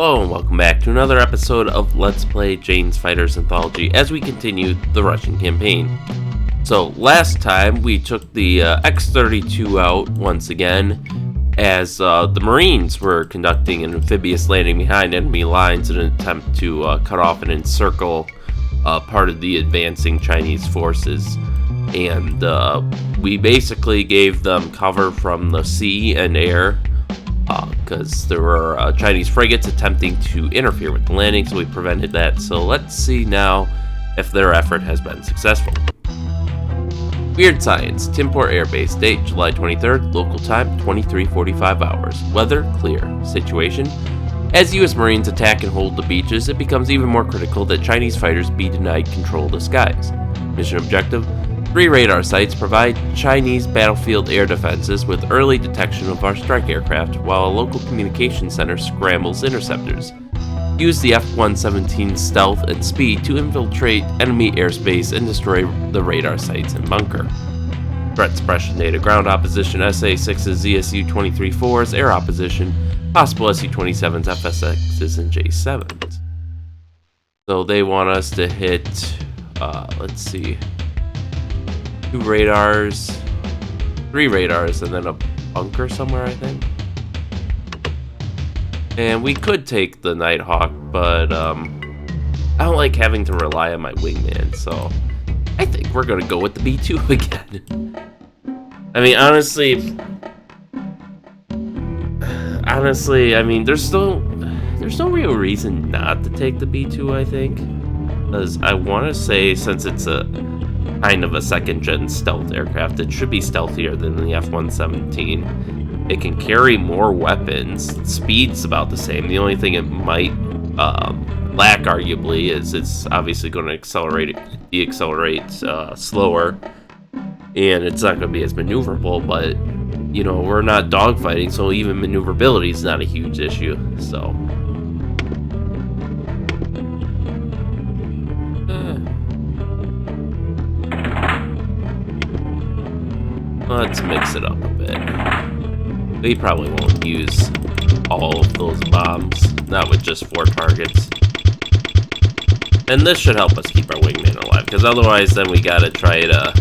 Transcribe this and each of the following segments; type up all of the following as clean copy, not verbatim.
Hello and welcome back to another episode of Let's Play Jane's Fighters Anthology as we continue the Russian campaign. So last time we took the X-32 out once again as the Marines were conducting an amphibious landing behind enemy lines in an attempt to cut off and encircle part of the advancing Chinese forces. And we basically gave them cover from the sea and air because there were Chinese frigates attempting to interfere with the landing, so we prevented that. So let's see now if their effort has been successful. Weird Science, Timport Air Base, date July 23rd, local time 23:45 hours. Weather clear. Situation: as U.S. Marines attack and hold the beaches, it becomes even more critical that Chinese fighters be denied control of the skies. Mission objective: 3 radar sites provide Chinese battlefield air defenses with early detection of our strike aircraft, while a local communications center scrambles interceptors. Use the F-117's stealth and speed to infiltrate enemy airspace and destroy the radar sites and bunker. Threat suppression data: ground opposition SA-6's, ZSU-23-4's, air opposition, possible SU-27's, FSX's, and J-7's. So they want us to hit, let's see, 2 radars, 3 radars, and then a bunker somewhere, I think. And we could take the Nighthawk, but I don't like having to rely on my wingman, so I think we're gonna go with the B-2 again. I mean, honestly, I mean, there's no real reason not to take the B-2, I think, because I want to say, since it's a kind of a second-gen stealth aircraft, it should be stealthier than the F-117. It can carry more weapons. Speed's about the same. The only thing it might lack, arguably, is it's obviously going to deaccelerate slower, and it's not going to be as maneuverable, but, you know, we're not dogfighting, so even maneuverability is not a huge issue, so... let's mix it up a bit. We probably won't use all of those bombs, not with just 4 targets. And this should help us keep our wingman alive, because otherwise then we gotta try to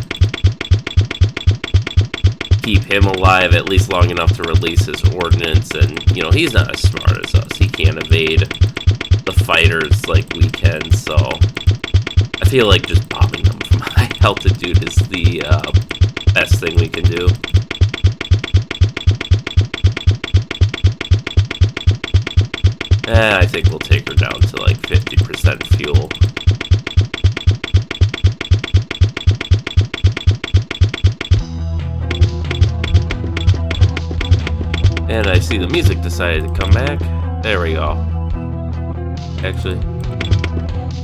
keep him alive at least long enough to release his ordnance, and, you know, he's not as smart as us. He can't evade the fighters like we can, so I feel like just bombing them from high altitude is the best thing we can do. I think we'll take her down to like 50% fuel. And I see the music decided to come back. There we go. Actually,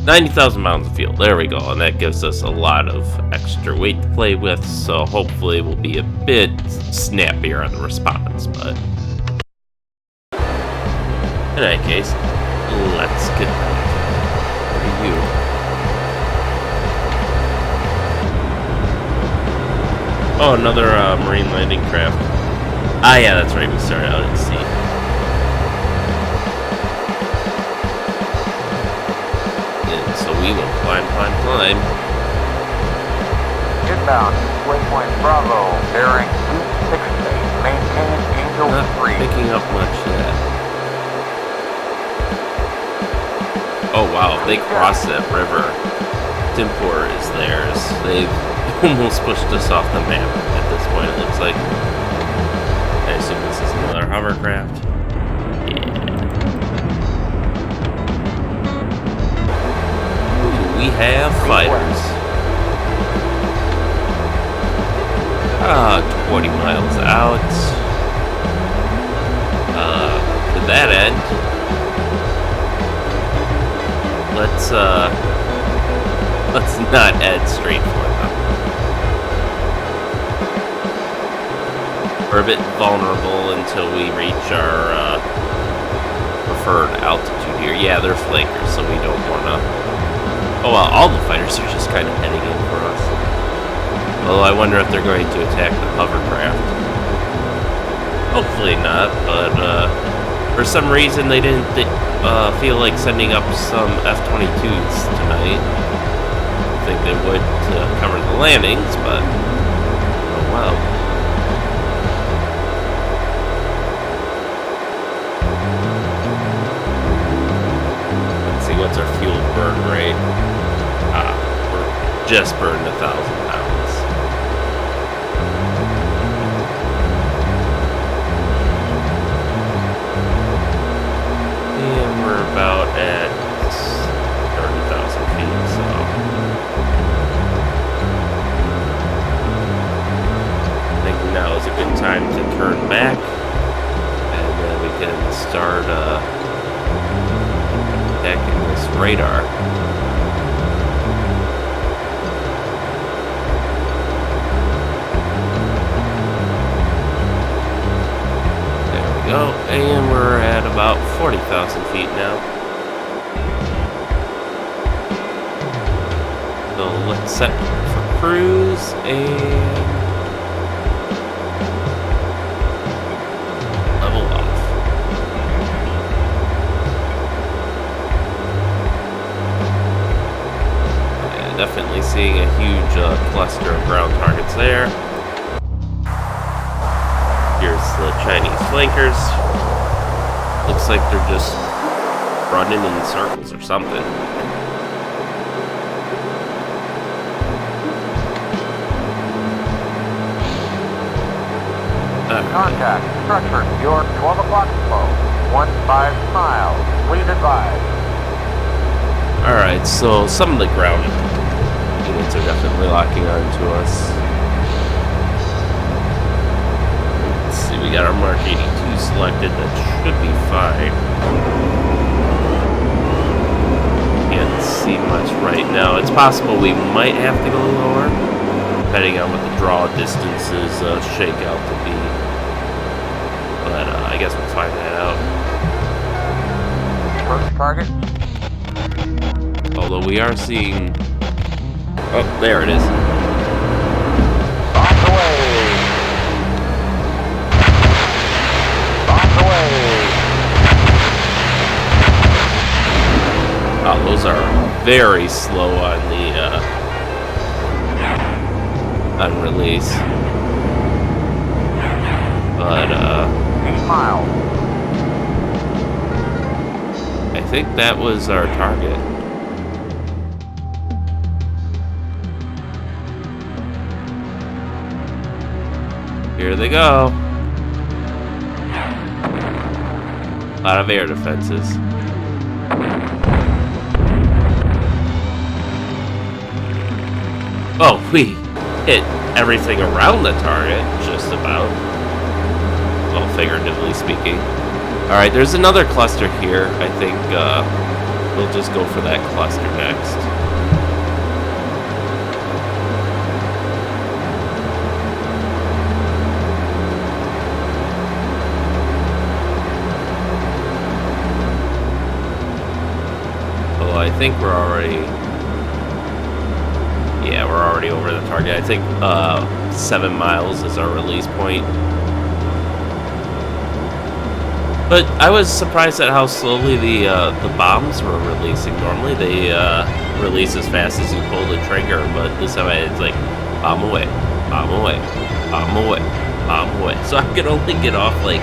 90,000 pounds of fuel. There we go. And that gives us a lot of extra weight to play with, so hopefully we'll be a bit snappier on the response, but... in any case, let's get back to you. Oh, another marine landing craft. Ah, yeah, that's right. We started out at sea. And so we will climb. Inbound, waypoint Bravo, bearing 260. Maintain Angel 3. Not picking up much yet. Oh wow, they crossed that river. Timport is theirs. They've almost pushed us off the map at this point, it looks like. I assume this is another hovercraft. Yeah. Ooh, we have fighters. 20 miles out. To that end, let's not head straight for them. We're a bit vulnerable until we reach our preferred altitude here. Yeah, they're flankers, so we don't wanna... oh well, all the fighters are just kind of heading in for us. Although I wonder if they're going to attack the hovercraft. Hopefully not, but For some reason, they didn't feel like sending up some F-22s tonight. I think they would to cover the landings, but oh well. Let's see, what's our fuel burn rate? We're just burned 1,000 pounds. And we're about at 30,000 feet, so I think now is a good time to turn back, and then we can start attacking this radar. Go, and we're at about 40,000 feet now. So let's set for cruise and level off. Yeah, definitely seeing a huge cluster of ground targets there. Here's the Chinese flankers. Looks like they're just running in circles or something. Contact. Structure. Your 12 o'clock flow. 15 miles. Please advise. Alright, so some of the ground units are definitely locking onto us. We got our Mark 82 selected. That should be fine. Can't see much right now. It's possible we might have to go lower, depending on what the draw distances shake out to be. But I guess we'll find that out. Approach target. Although we are seeing... Oh, there it is. On the way. Oh, those are very slow on the on release. But 8 miles. I think that was our target. Here they go. A lot of air defenses. Oh, we hit everything around the target, just about. Well, figuratively speaking. Alright, there's another cluster here. I think we'll just go for that cluster next. Although I think we're already... Yeah, we're already over the target. I think 7 miles is our release point. But I was surprised at how slowly the bombs were releasing. Normally they release as fast as you pull the trigger, but this time it's like bomb away, bomb away, bomb away, bomb away. So I could only get off like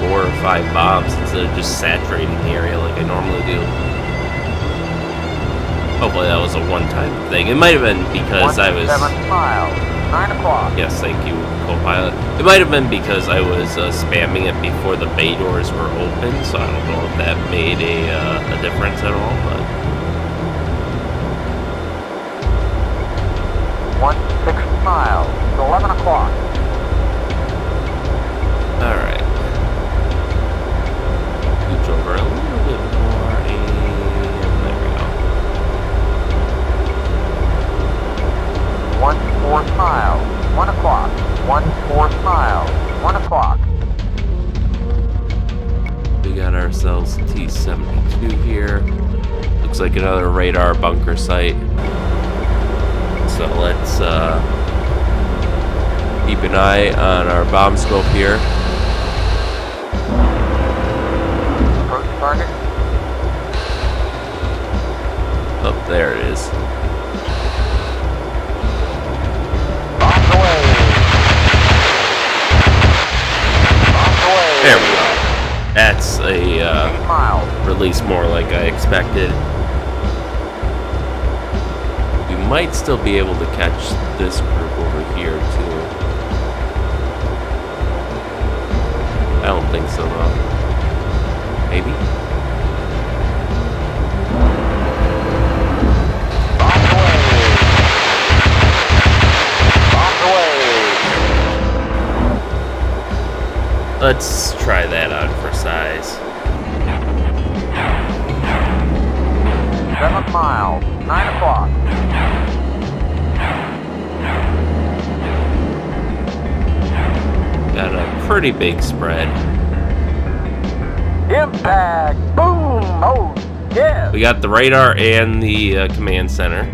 4 or 5 bombs instead of just saturating the area like I normally do. Hopefully that was a one-time thing. It might have been because I was... 7 miles, 9 o'clock. Yes, thank you, co-pilot. It might have been because I was spamming it before the bay doors were open, so I don't know if that made a difference at all, but... 16 miles, 11 o'clock. Alright. Scooch over a little bit more, and there we go. 1/4 mile, 1 o'clock. 1/4 mile, 1 o'clock. We got ourselves T-72 here. Looks like another radar bunker site. So let's keep an eye on our bomb scope here. target. Oh, there it is. On the way. On the way. There we go. That's a 8 miles. release more like I expected. We might still be able to catch this group over here too. I don't think so though. Maybe? On the way. On the way. Let's try that on for size. 7 miles. 9 o'clock. Got a pretty big spread. Impact! Boom! Oh, yeah! We got the radar and the command center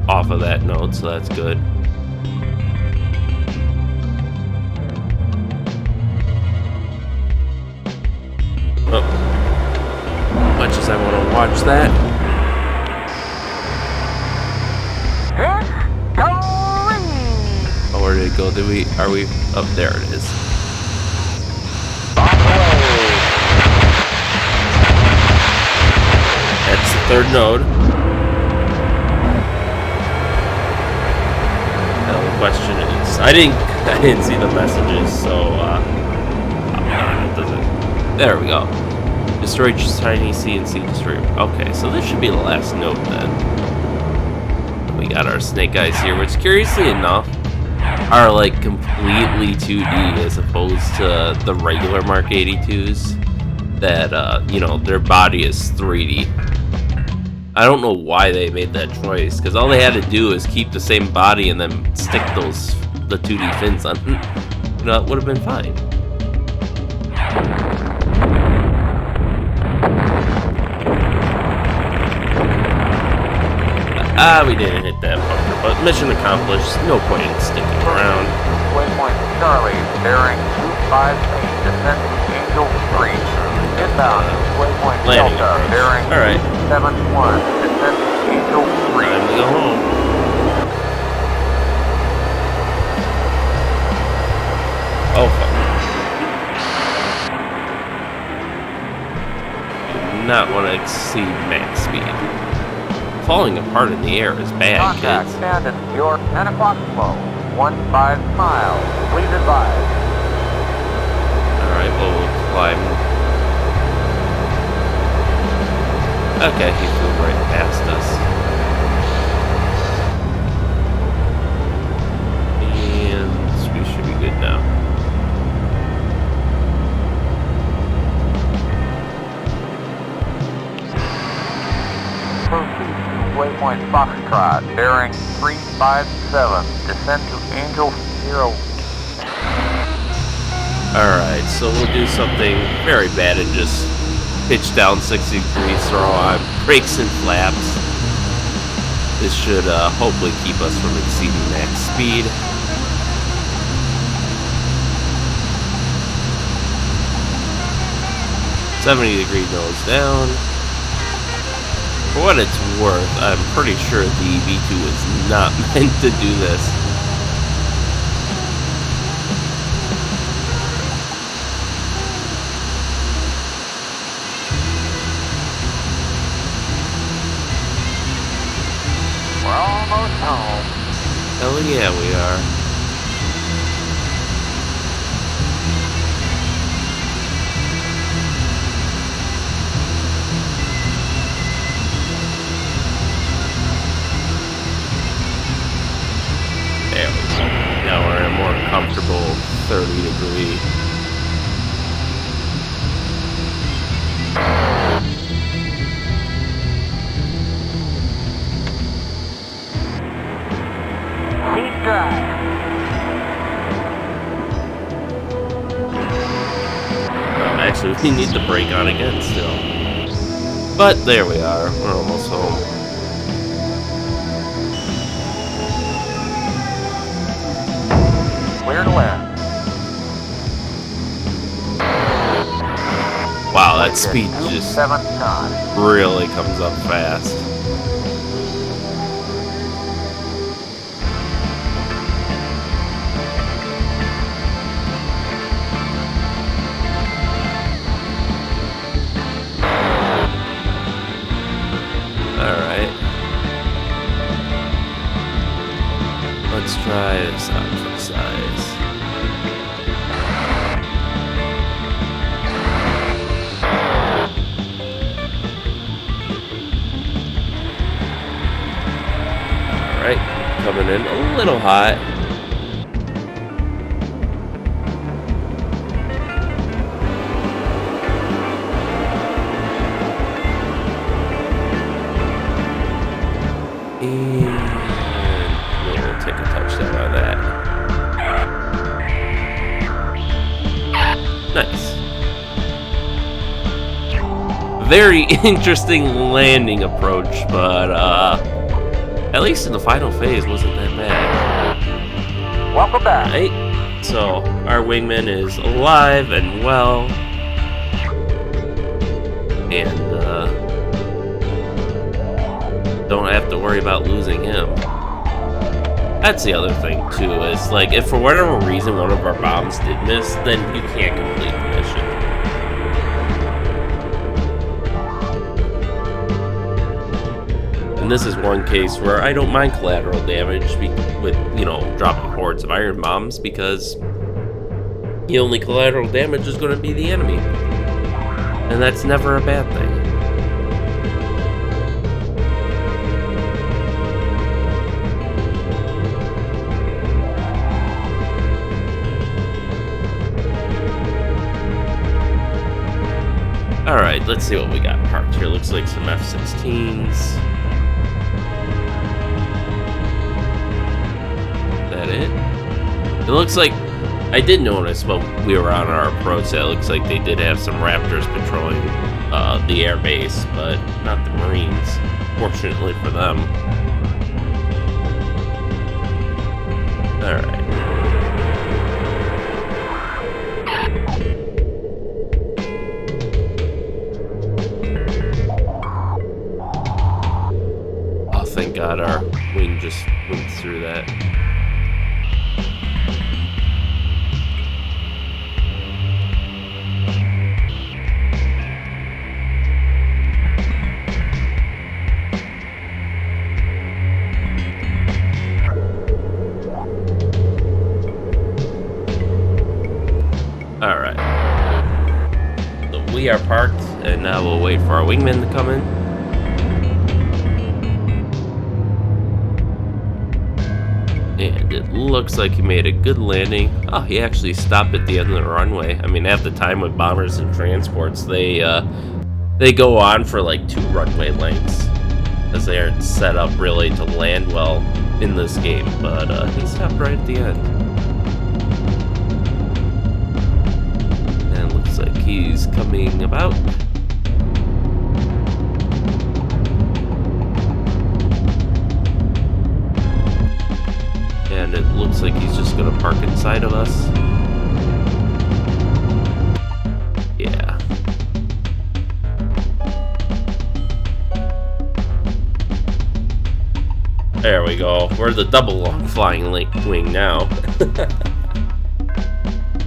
off of that node, so that's good. Oh. Much as I want to watch that. Oh, where did it go? Are we? Oh, there it is. That's the third node. Now the question is, I didn't see the messages, so it doesn't. There we go. Destroy tiny CNC destroyer. Okay, so this should be the last node then. We got our snake eyes here, which curiously enough are like completely 2D as opposed to the regular Mark 82s that you know, their body is 3D. I don't know why they made that choice, because all they had to do is keep the same body and then stick the 2D fins on. You know, that would have been fine. We didn't hit that bunker, but mission accomplished. No point in sticking around. Waypoint Charlie, bearing 258, descent to Angel 3. Inbound, waypoint Landing Delta, approach. bearing Alright. 71, descent to Angel 3. Time to go home. Oh, fuck. Do not want to exceed max speed. Falling apart in the air is bad, Contact, kids. abandon your 10 o'clock flow. 15 miles. Please advise. Alright, well, we'll climb. Okay, he flew right past us. And we should be good now. Proceed to waypoint Foxtrot, bearing 357, descend to Angel 0. Alright, so we'll do something very bad and just pitch down 60 degrees, throw on brakes and flaps. This should hopefully keep us from exceeding max speed. .70-degree nose down. For what it's worth, I'm pretty sure the V2 is not meant to do this. We're almost home. Hell yeah, we are. There we go. Now we're in a more comfortable 30-degree. Keep drive. Actually, we need to brake on again still. But there we are. We're almost home. Clear to land. speed just 27 knots. really comes up fast. Alright. Let's try this out for size. Alright, coming in a little hot. And we'll take a touchdown on that. Nice. Very interesting landing approach, but at least in the final phase wasn't that bad. Welcome back. Right? So our wingman is alive and well. And don't have to worry about losing him. That's the other thing too, is like if for whatever reason one of our bombs did miss, then you can't complete the mission. And this is one case where I don't mind collateral damage with, you know, dropping hordes of iron bombs, because the only collateral damage is going to be the enemy. And that's never a bad thing. Alright, let's see what we got parked here. Looks like some F-16s. Is that it? It looks like, I did notice when we were on our approach that it looks like they did have some Raptors patrolling the air base, but not the Marines, fortunately for them. Alright. Thank God our wing just went through that. Alright. So we are parked, and now we'll wait for our wingman to come in. And it looks like he made a good landing. Oh, he actually stopped at the end of the runway. I mean, half the time with bombers and transports, they go on for like 2 runway lengths, because they aren't set up really to land well in this game. But he stopped right at the end. And looks like he's coming about. And it looks like he's just gonna park inside of us. Yeah. There we go. We're the double long flying wing now.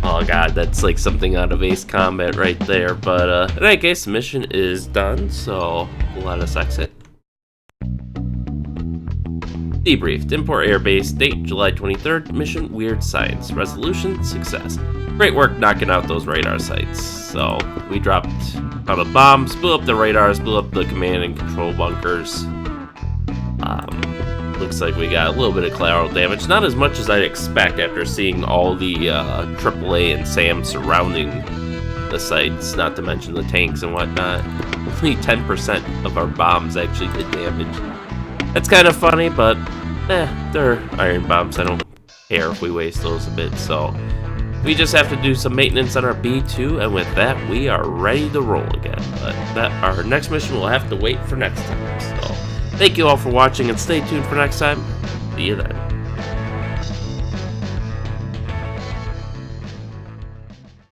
Oh god, that's like something out of Ace Combat right there. But in any case, the mission is done, so let us exit. Debriefed. Import Airbase. Date July 23rd. Mission Weird Science. Resolution Success. Great work knocking out those radar sites. So we dropped out of bombs, blew up the radars, blew up the command and control bunkers. Looks like we got a little bit of collateral damage. Not as much as I'd expect after seeing all the AAA and SAM surrounding the sites, not to mention the tanks and whatnot. Only 10% of our bombs actually did damage. That's kind of funny, but they're iron bombs. I don't care if we waste those a bit. So we just have to do some maintenance on our B2, and with that, we are ready to roll again. But our next mission will have to wait for next time. So thank you all for watching, and stay tuned for next time. See you then.